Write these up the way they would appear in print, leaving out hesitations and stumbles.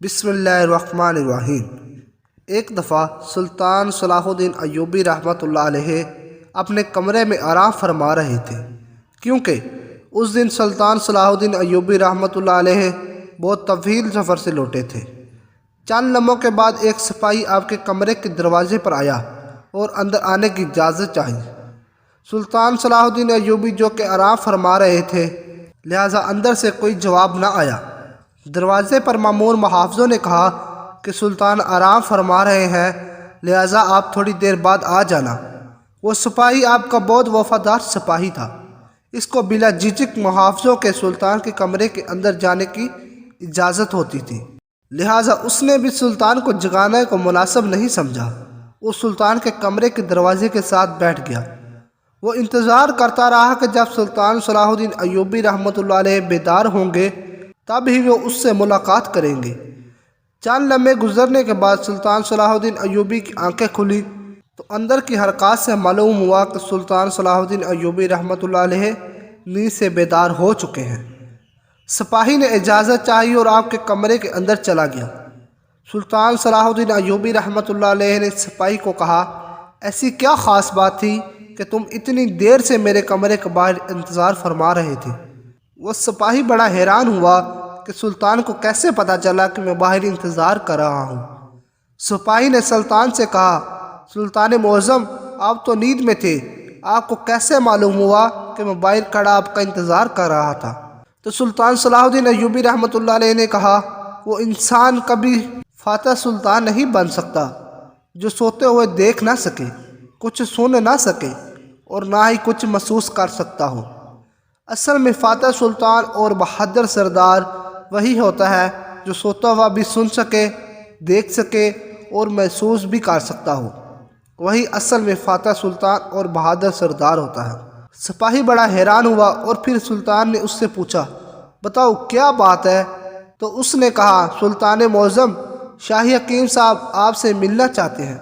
بسم اللہ الرحمن الرحیم۔ ایک دفعہ سلطان صلاح الدین ایوبی رحمۃ اللہ علیہ اپنے کمرے میں آرام فرما رہے تھے، کیونکہ اس دن سلطان صلاح الدین ایوبی رحمۃ اللہ علیہ بہت طویل سفر سے لوٹے تھے۔ چند لمحوں کے بعد ایک سپاہی آپ کے کمرے کے دروازے پر آیا اور اندر آنے کی اجازت چاہی۔ سلطان صلاح الدین ایوبی جو کہ آرام فرما رہے تھے، لہٰذا اندر سے کوئی جواب نہ آیا۔ دروازے پر مامور محافظوں نے کہا کہ سلطان آرام فرما رہے ہیں، لہٰذا آپ تھوڑی دیر بعد آ جانا۔ وہ سپاہی آپ کا بہت وفادار سپاہی تھا۔ اس کو بلا جھجک محافظوں کے سلطان کے کمرے کے اندر جانے کی اجازت ہوتی تھی، لہٰذا اس نے بھی سلطان کو جگانے کو مناسب نہیں سمجھا۔ وہ سلطان کے کمرے کے دروازے کے ساتھ بیٹھ گیا۔ وہ انتظار کرتا رہا کہ جب سلطان صلاح الدین ایوبی رحمۃ اللہ علیہ بیدار ہوں گے تب ہی وہ اس سے ملاقات کریں گے۔ چند لمحے گزرنے کے بعد سلطان صلاح الدین ایوبی کی آنکھیں کھلی تو اندر کی حرکات سے معلوم ہوا کہ سلطان صلاح الدین ایوبی رحمۃ اللہ علیہ نیند سے بیدار ہو چکے ہیں۔ سپاہی نے اجازت چاہی اور آپ کے کمرے کے اندر چلا گیا۔ سلطان صلاح الدین ایوبی رحمۃ اللہ علیہ نے سپاہی کو کہا، ایسی کیا خاص بات تھی کہ تم اتنی دیر سے میرے کمرے کے باہر انتظار فرما رہے تھے؟ وہ سپاہی بڑا حیران ہوا کہ سلطان کو کیسے پتہ چلا کہ میں باہر انتظار کر رہا ہوں۔ سپاہی نے سلطان سے کہا، سلطان معظم، آپ تو نیند میں تھے، آپ کو کیسے معلوم ہوا کہ میں باہر کھڑا آپ کا انتظار کر رہا تھا؟ تو سلطان صلاح الدین ایوبی رحمۃ اللہ علیہ نے کہا، وہ انسان کبھی فاتح سلطان نہیں بن سکتا جو سوتے ہوئے دیکھ نہ سکے، کچھ سن نہ سکے اور نہ ہی کچھ محسوس کر سکتا ہو۔ اصل میں فاتح سلطان اور بہادر سردار وہی ہوتا ہے جو سوتا ہوا بھی سن سکے، دیکھ سکے اور محسوس بھی کر سکتا ہو۔ وہی اصل میں فاتح سلطان اور بہادر سردار ہوتا ہے۔ سپاہی بڑا حیران ہوا اور پھر سلطان نے اس سے پوچھا، بتاؤ کیا بات ہے؟ تو اس نے کہا، سلطان معظم، شاہی حکیم صاحب آپ سے ملنا چاہتے ہیں۔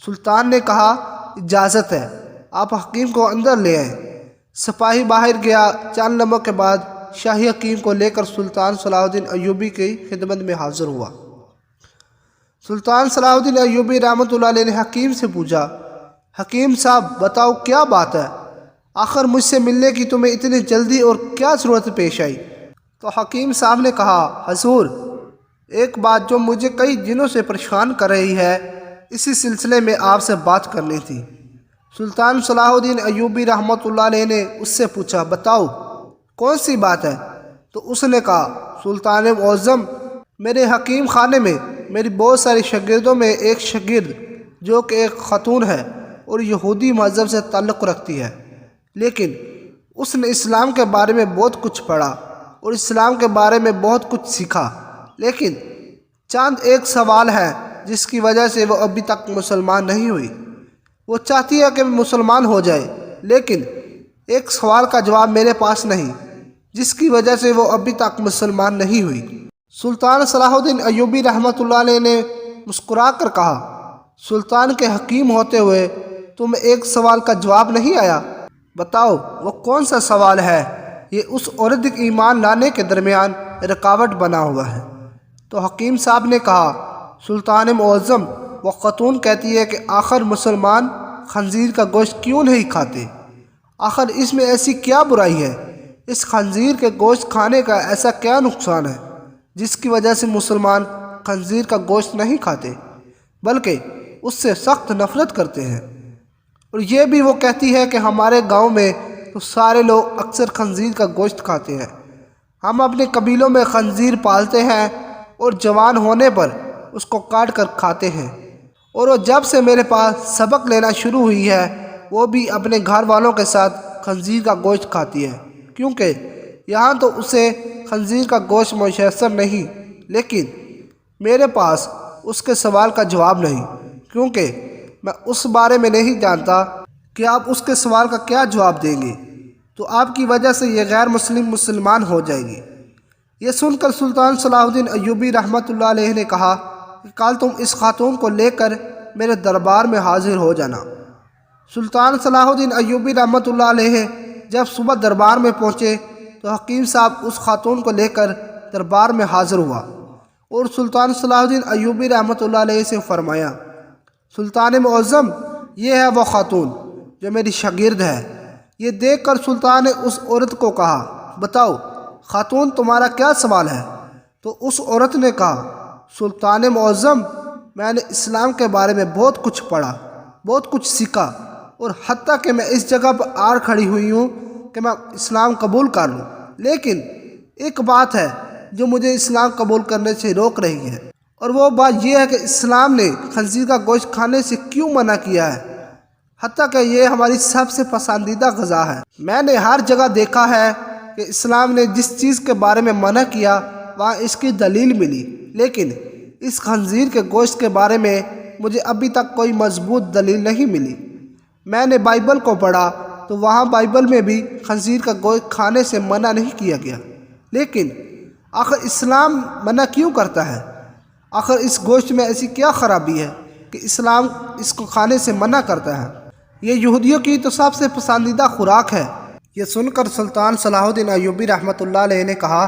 سلطان نے کہا، اجازت ہے، آپ حکیم کو اندر لے آئیں۔ سپاہی باہر گیا۔ چند لمحوں کے بعد شاہی حکیم کو لے کر سلطان صلاح الدین ایوبی کی خدمت میں حاضر ہوا۔ سلطان صلاح الدین ایوبی رحمۃ اللہ علیہ نے حکیم سے پوچھا، حکیم صاحب بتاؤ کیا بات ہے؟ آخر مجھ سے ملنے کی تمہیں اتنی جلدی اور کیا ضرورت پیش آئی؟ تو حکیم صاحب نے کہا، حضور، ایک بات جو مجھے کئی دنوں سے پریشان کر رہی ہے، اسی سلسلے میں آپ سے بات کرنی تھی۔ سلطان صلاح الدین ایوبی رحمۃ اللہ علیہ نے اس سے پوچھا، بتاؤ کون سی بات ہے؟ تو اس نے کہا، سلطان معظم، میرے حکیم خانے میں میری بہت ساری شاگردوں میں ایک شاگرد جو کہ ایک خاتون ہے اور یہودی مذہب سے تعلق رکھتی ہے، لیکن اس نے اسلام کے بارے میں بہت کچھ پڑھا اور اسلام کے بارے میں بہت کچھ سیکھا، لیکن چند ایک سوال ہے جس کی وجہ سے وہ ابھی تک مسلمان نہیں ہوئی۔ وہ چاہتی ہے کہ مسلمان ہو جائے، لیکن ایک سوال کا جواب میرے پاس نہیں، جس کی وجہ سے وہ ابھی تک مسلمان نہیں ہوئی۔ سلطان صلاح الدین ایوبی رحمۃ اللہ علیہ نے مسکرا کر کہا، سلطان کے حکیم ہوتے ہوئے تمہیں ایک سوال کا جواب نہیں آیا؟ بتاؤ وہ کون سا سوال ہے؟ یہ اس عورت کے ایمان لانے کے درمیان رکاوٹ بنا ہوا ہے۔ تو حکیم صاحب نے کہا، سلطان معظم، وہ خاتون کہتی ہے کہ آخر مسلمان خنزیر کا گوشت کیوں نہیں کھاتے؟ آخر اس میں ایسی کیا برائی ہے؟ اس خنزیر کے گوشت کھانے کا ایسا کیا نقصان ہے جس کی وجہ سے مسلمان خنزیر کا گوشت نہیں کھاتے بلکہ اس سے سخت نفرت کرتے ہیں؟ اور یہ بھی وہ کہتی ہے کہ ہمارے گاؤں میں تو سارے لوگ اکثر خنزیر کا گوشت کھاتے ہیں، ہم اپنے قبیلوں میں خنزیر پالتے ہیں اور جوان ہونے پر اس کو کاٹ کر کھاتے ہیں، اور وہ جب سے میرے پاس سبق لینا شروع ہوئی ہے وہ بھی اپنے گھر والوں کے ساتھ خنزیر کا گوشت کھاتی ہے، کیونکہ یہاں تو اسے خنزیر کا گوشت میسر نہیں، لیکن میرے پاس اس کے سوال کا جواب نہیں، کیونکہ میں اس بارے میں نہیں جانتا کہ آپ اس کے سوال کا کیا جواب دیں گے، تو آپ کی وجہ سے یہ غیر مسلم مسلمان ہو جائے گی۔ یہ سن کر سلطان صلاح الدین ایوبی رحمۃ اللہ علیہ نے کہا کہ کل تم اس خاتون کو لے کر میرے دربار میں حاضر ہو جانا۔ سلطان صلاح الدین ایوبی رحمۃ اللہ علیہ جب صبح دربار میں پہنچے تو حکیم صاحب اس خاتون کو لے کر دربار میں حاضر ہوا۔ اور سلطان صلاح الدین ایوبی رحمۃ اللہ علیہ سے فرمایا، سلطان معظم، یہ ہے وہ خاتون جو میری شاگرد ہے۔ یہ دیکھ کر سلطان نے اس عورت کو کہا، بتاؤ خاتون تمہارا کیا سوال ہے؟ تو اس عورت نے کہا، سلطان معظم، میں نے اسلام کے بارے میں بہت کچھ پڑھا، بہت کچھ سیکھا، اور حتیٰ کہ میں اس جگہ پر آڑ کھڑی ہوئی ہوں کہ میں اسلام قبول کر لوں، لیکن ایک بات ہے جو مجھے اسلام قبول کرنے سے روک رہی ہے، اور وہ بات یہ ہے کہ اسلام نے خنزیر کا گوشت کھانے سے کیوں منع کیا ہے، حتیٰ کہ یہ ہماری سب سے پسندیدہ غذا ہے۔ میں نے ہر جگہ دیکھا ہے کہ اسلام نے جس چیز کے بارے میں منع کیا وہاں اس کی دلیل ملی، لیکن اس خنزیر کے گوشت کے بارے میں مجھے ابھی تک کوئی مضبوط دلیل نہیں ملی۔ میں نے بائبل کو پڑھا تو وہاں بائبل میں بھی خنزیر کا گوشت کھانے سے منع نہیں کیا گیا، لیکن آخر اسلام منع کیوں کرتا ہے؟ آخر اس گوشت میں ایسی کیا خرابی ہے کہ اسلام اس کو کھانے سے منع کرتا ہے؟ یہ یہودیوں کی تو سب سے پسندیدہ خوراک ہے۔ یہ سن کر سلطان صلاح الدین ایوبی رحمۃ اللہ علیہ نے کہا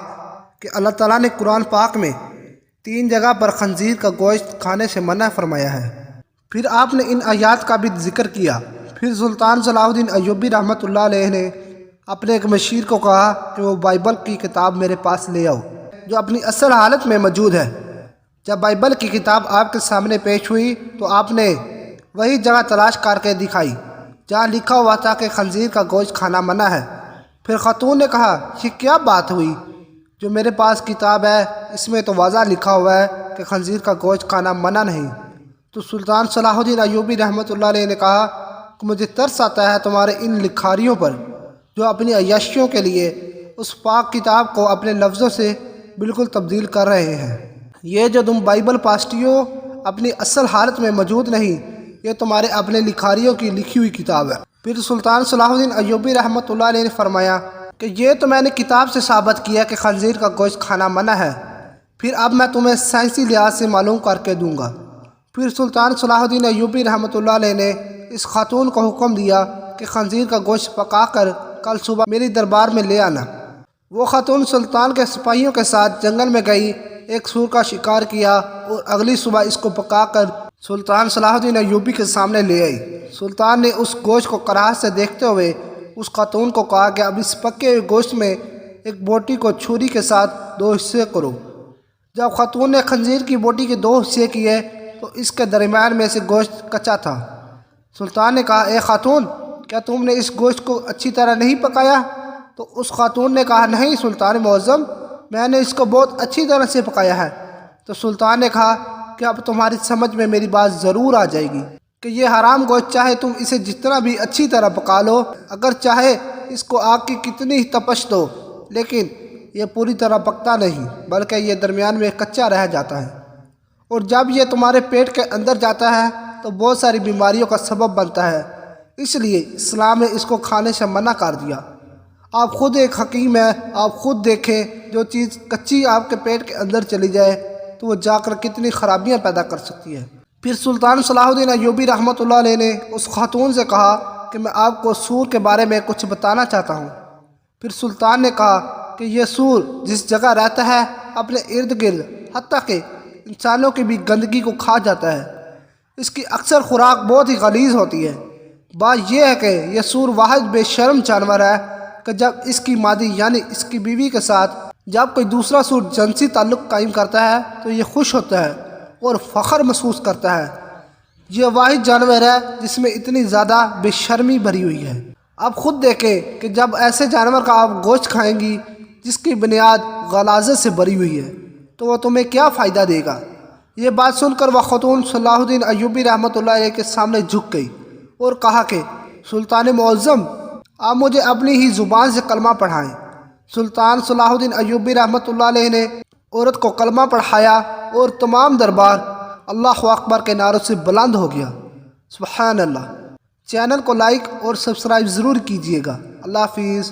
کہ اللہ تعالیٰ نے قرآن پاک میں 3 جگہ پر خنزیر کا گوشت کھانے سے منع فرمایا ہے۔ پھر آپ نے ان آیات کا بھی ذکر کیا۔ پھر سلطان صلاح الدین ایوبی رحمۃ اللہ علیہ نے اپنے ایک مشیر کو کہا کہ وہ بائبل کی کتاب میرے پاس لے آؤ جو اپنی اصل حالت میں موجود ہے۔ جب بائبل کی کتاب آپ کے سامنے پیش ہوئی تو آپ نے وہی جگہ تلاش کر کے دکھائی جہاں لکھا ہوا تھا کہ خنزیر کا گوشت کھانا منع ہے۔ پھر خاتون نے کہا، یہ کیا بات ہوئی؟ جو میرے پاس کتاب ہے اس میں تو واضح لکھا ہوا ہے کہ خنزیر کا گوشت کھانا منع نہیں۔ تو سلطان صلاح الدین ایوبی رحمۃ اللہ علیہ نے کہا کہ مجھے ترس آتا ہے تمہارے ان لکھاریوں پر جو اپنی عیاشیوں کے لیے اس پاک کتاب کو اپنے لفظوں سے بالکل تبدیل کر رہے ہیں۔ یہ جو تم بائبل پاسٹیوں اپنی اصل حالت میں موجود نہیں، یہ تمہارے اپنے لکھاریوں کی لکھی ہوئی کتاب ہے۔ پھر سلطان صلاح الدین ایوبی رحمۃ اللہ علیہ نے فرمایا کہ یہ تو میں نے کتاب سے ثابت کیا کہ خنزیر کا گوشت کھانا منع ہے، پھر اب میں تمہیں سائنسی لحاظ سے معلوم کر کے دوں گا۔ پھر سلطان صلاح الدین ایوبی رحمۃ اللہ علیہ نے اس خاتون کو حکم دیا کہ خنزیر کا گوشت پکا کر کل صبح میری دربار میں لے آنا۔ وہ خاتون سلطان کے سپاہیوں کے ساتھ جنگل میں گئی، ایک سور کا شکار کیا اور اگلی صبح اس کو پکا کر سلطان صلاح الدین ایوبی کے سامنے لے آئی۔ سلطان نے اس گوشت کو کراہت سے دیکھتے ہوئے اس خاتون کو کہا کہ اب اس پکے ہوئے گوشت میں ایک بوٹی کو چھری کے ساتھ 2 حصے کرو۔ جب خاتون نے خنزیر کی بوٹی کے 2 حصے کیے تو اس کے درمیان میں سے گوشت کچا تھا۔ سلطان نے کہا، اے خاتون، کیا تم نے اس گوشت کو اچھی طرح نہیں پکایا؟ تو اس خاتون نے کہا، نہیں سلطان معظم، میں نے اس کو بہت اچھی طرح سے پکایا ہے۔ تو سلطان نے کہا کہ اب تمہاری سمجھ میں میری بات ضرور آ جائے گی کہ یہ حرام گوشت چاہے تم اسے جتنا بھی اچھی طرح پکا لو، اگر چاہے اس کو آگ کی کتنی ہی تپش دو، لیکن یہ پوری طرح پکتا نہیں بلکہ یہ درمیان میں کچا رہ جاتا ہے، اور جب یہ تمہارے پیٹ کے اندر جاتا ہے تو بہت ساری بیماریوں کا سبب بنتا ہے، اس لیے اسلام نے اس کو کھانے سے منع کر دیا۔ آپ خود ایک حکیم ہیں، آپ خود دیکھیں جو چیز کچی آپ کے پیٹ کے اندر چلی جائے تو وہ جا کر کتنی خرابیاں پیدا کر سکتی ہے۔ پھر سلطان صلاح الدین ایوبی رحمۃ اللہ علیہ نے اس خاتون سے کہا کہ میں آپ کو سور کے بارے میں کچھ بتانا چاہتا ہوں۔ پھر سلطان نے کہا کہ یہ سور جس جگہ رہتا ہے اپنے ارد گرد حتیٰ کہ انسانوں کی بھی گندگی کو کھا جاتا ہے۔ اس کی اکثر خوراک بہت ہی غلیظ ہوتی ہے۔ بات یہ ہے کہ یہ سور واحد بے شرم جانور ہے کہ جب اس کی مادی یعنی اس کی بیوی کے ساتھ جب کوئی دوسرا سور جنسی تعلق قائم کرتا ہے تو یہ خوش ہوتا ہے اور فخر محسوس کرتا ہے۔ یہ واحد جانور ہے جس میں اتنی زیادہ بے شرمی بھری ہوئی ہے۔ آپ خود دیکھیں کہ جب ایسے جانور کا آپ گوشت کھائیں گی جس کی بنیاد غلاظت سے بھری ہوئی ہے تو وہ تمہیں کیا فائدہ دے گا؟ یہ بات سن کر وہ خاتون صلاح الدین ایوبی رحمۃ اللہ علیہ کے سامنے جھک گئی اور کہا کہ سلطان معظم، آپ مجھے اپنی ہی زبان سے کلمہ پڑھائیں۔ سلطان صلاح الدین ایوبی رحمۃ اللہ علیہ نے عورت کو کلمہ پڑھایا اور تمام دربار اللہ اکبر کے نعروں سے بلند ہو گیا۔ سبحان اللہ۔ چینل کو لائک اور سبسکرائب ضرور کیجیے گا۔ اللہ حافظ۔